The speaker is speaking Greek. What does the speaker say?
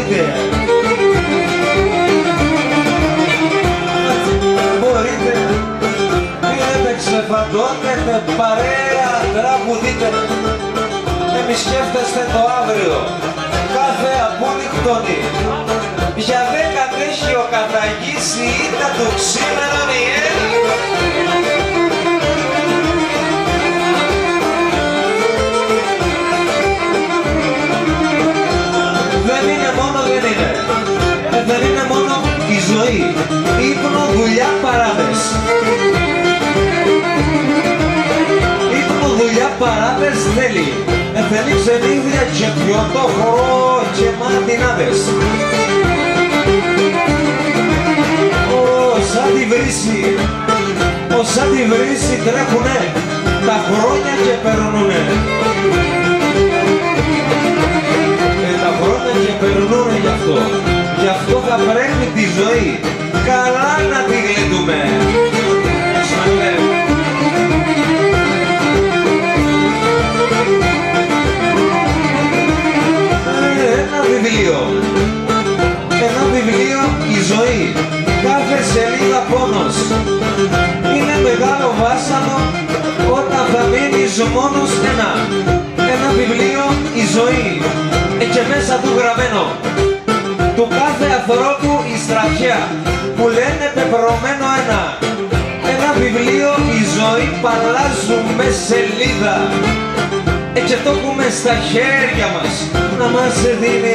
μπορείτε. Μπορείτε. Πήρετε, ξεφαντώνετε, παρέα, τραγουδείτε. Εμείς σκέφτεστε το αύριο. Κάθε απόλυκτονη. Για 10 τέχει ο καταγής η ήττα του ξήμερον η έλλη. Δεν είναι μόνο, δεν είναι. Δεν είναι μόνο η ζωή. Ύπνο, δουλειά, παράδες. Ύπνο, δουλειά, παράδες θέλει. Θέλει ξενύχια και πιωτό χορό και μαντινάδες. Όσα τη βρύση τρέχουνε, τα χρόνια και περνούνε. Τα χρόνια και περνούνε γι' αυτό. Γι' αυτό θα πρέπει τη ζωή καλά να τη γλεντούμε. Ένα βιβλίο, η ζωή, κάθε σελίδα πόνος. Είναι μεγάλο βάσανο όταν θα μείνεις μόνος ένα βιβλίο, η ζωή, και μέσα του γραμμένο. Του κάθε ανθρώπου η στραχιά, που λένε πεπρωμένο ένα βιβλίο, η ζωή, παλάζουμε σελίδα. Και το έχουμε στα χέρια μας, να μας δίνει